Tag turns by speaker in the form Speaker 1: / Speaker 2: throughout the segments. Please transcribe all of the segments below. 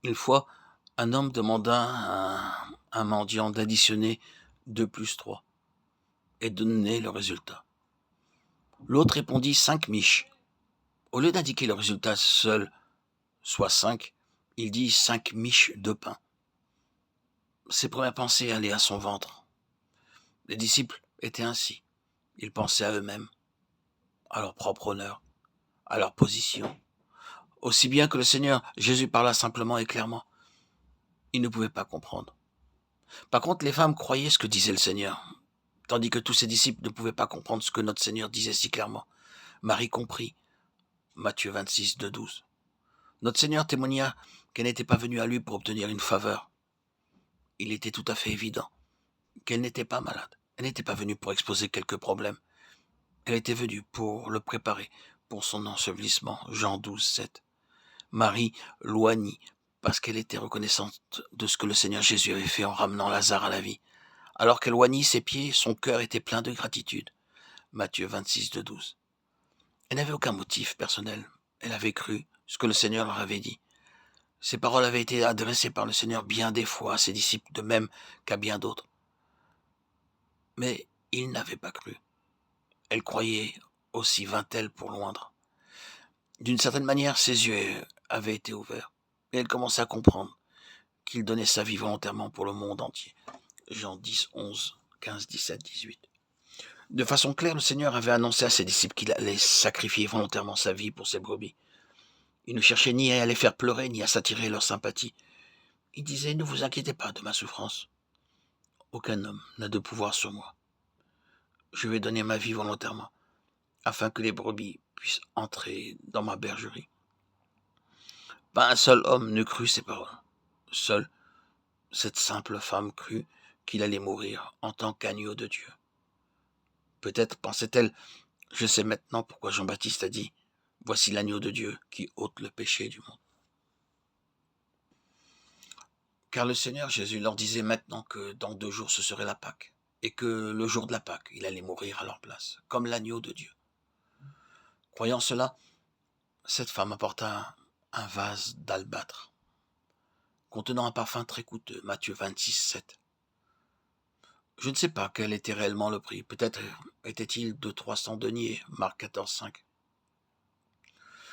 Speaker 1: Une fois, un homme demanda à un mendiant d'additionner 2 plus 3 et de donner le résultat. L'autre répondit 5 miches. Au lieu d'indiquer le résultat seul, soit 5, il dit 5 miches de pain. Ses premières pensées allaient à son ventre. Les disciples étaient ainsi. Ils pensaient à eux-mêmes, à leur propre honneur, à leur position. Aussi bien que le Seigneur Jésus parla simplement et clairement, ils ne pouvaient pas comprendre. Par contre, les femmes croyaient ce que disait le Seigneur, tandis que tous ses disciples ne pouvaient pas comprendre ce que notre Seigneur disait si clairement. Marie comprit, Matthieu 26, 2-12. Notre Seigneur témoigna qu'elle n'était pas venue à lui pour obtenir une faveur. Il était tout à fait évident qu'elle n'était pas malade. Elle n'était pas venue pour exposer quelques problèmes. Elle était venue pour le préparer pour son ensevelissement. Jean 12, 7. Marie loignit parce qu'elle était reconnaissante de ce que le Seigneur Jésus avait fait en ramenant Lazare à la vie. Alors qu'elle loignit ses pieds, son cœur était plein de gratitude. Matthieu 26, 12. Elle n'avait aucun motif personnel. Elle avait cru ce que le Seigneur leur avait dit. Ces paroles avaient été adressées par le Seigneur bien des fois à ses disciples, de même qu'à bien d'autres. Mais ils n'avaient pas cru. Elle croyait, aussi vint-elle pour loindre. D'une certaine manière, ses yeux avaient été ouverts, et elle commençait à comprendre qu'il donnait sa vie volontairement pour le monde entier. Jean 10, 11, 15, 17, 18. De façon claire, le Seigneur avait annoncé à ses disciples qu'il allait sacrifier volontairement sa vie pour ses brebis. Il ne cherchait ni à les faire pleurer, ni à s'attirer leur sympathie. Il disait, ne vous inquiétez pas de ma souffrance. Aucun homme n'a de pouvoir sur moi. Je vais donner ma vie volontairement, afin que les brebis puissent entrer dans ma bergerie. Pas un seul homme ne crut ces paroles. Seule cette simple femme crut qu'il allait mourir en tant qu'agneau de Dieu. Peut-être pensait-elle, je sais maintenant pourquoi Jean-Baptiste a dit, voici l'agneau de Dieu qui ôte le péché du monde. Car le Seigneur Jésus leur disait maintenant que dans 2 jours ce serait la Pâque, et que le jour de la Pâque, il allait mourir à leur place, comme l'agneau de Dieu. Croyant cela, cette femme apporta un vase d'albâtre, contenant un parfum très coûteux, Matthieu 26, 7. Je ne sais pas quel était réellement le prix, peut-être était-il de 300 deniers, Marc 14, 5.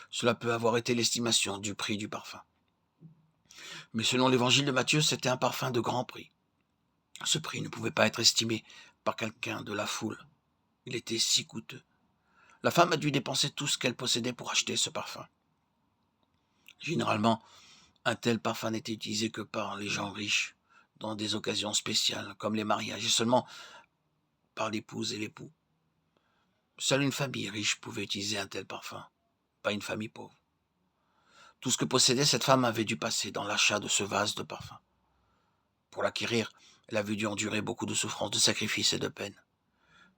Speaker 1: Cela peut avoir été l'estimation du prix du parfum. Mais selon l'évangile de Matthieu, c'était un parfum de grand prix. Ce prix ne pouvait pas être estimé par quelqu'un de la foule. Il était si coûteux. La femme a dû dépenser tout ce qu'elle possédait pour acheter ce parfum. Généralement, un tel parfum n'était utilisé que par les gens riches, dans des occasions spéciales, comme les mariages, et seulement par l'épouse et l'époux. Seule une famille riche pouvait utiliser un tel parfum, pas une famille pauvre. Tout ce que possédait cette femme avait dû passer dans l'achat de ce vase de parfum. Pour l'acquérir, elle avait dû endurer beaucoup de souffrances, de sacrifices et de peines.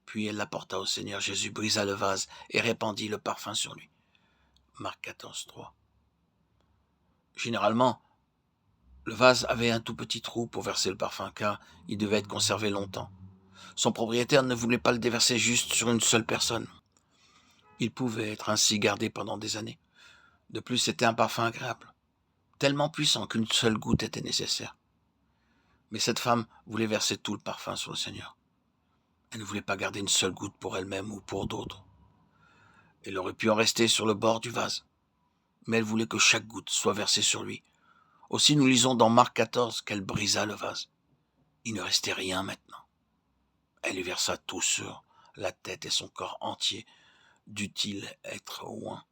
Speaker 1: Puis elle l'apporta au Seigneur Jésus, brisa le vase et répandit le parfum sur lui. Marc 14, 3. Généralement, le vase avait un tout petit trou pour verser le parfum, car il devait être conservé longtemps. Son propriétaire ne voulait pas le déverser juste sur une seule personne. Il pouvait être ainsi gardé pendant des années. De plus, c'était un parfum agréable, tellement puissant qu'une seule goutte était nécessaire. Mais cette femme voulait verser tout le parfum sur le Seigneur. Elle ne voulait pas garder une seule goutte pour elle-même ou pour d'autres. Elle aurait pu en rester sur le bord du vase, mais elle voulait que chaque goutte soit versée sur lui. Aussi nous lisons dans Marc 14 qu'elle brisa le vase. Il ne restait rien maintenant. Elle y versa tout sur la tête et son corps entier, dût-il être oint.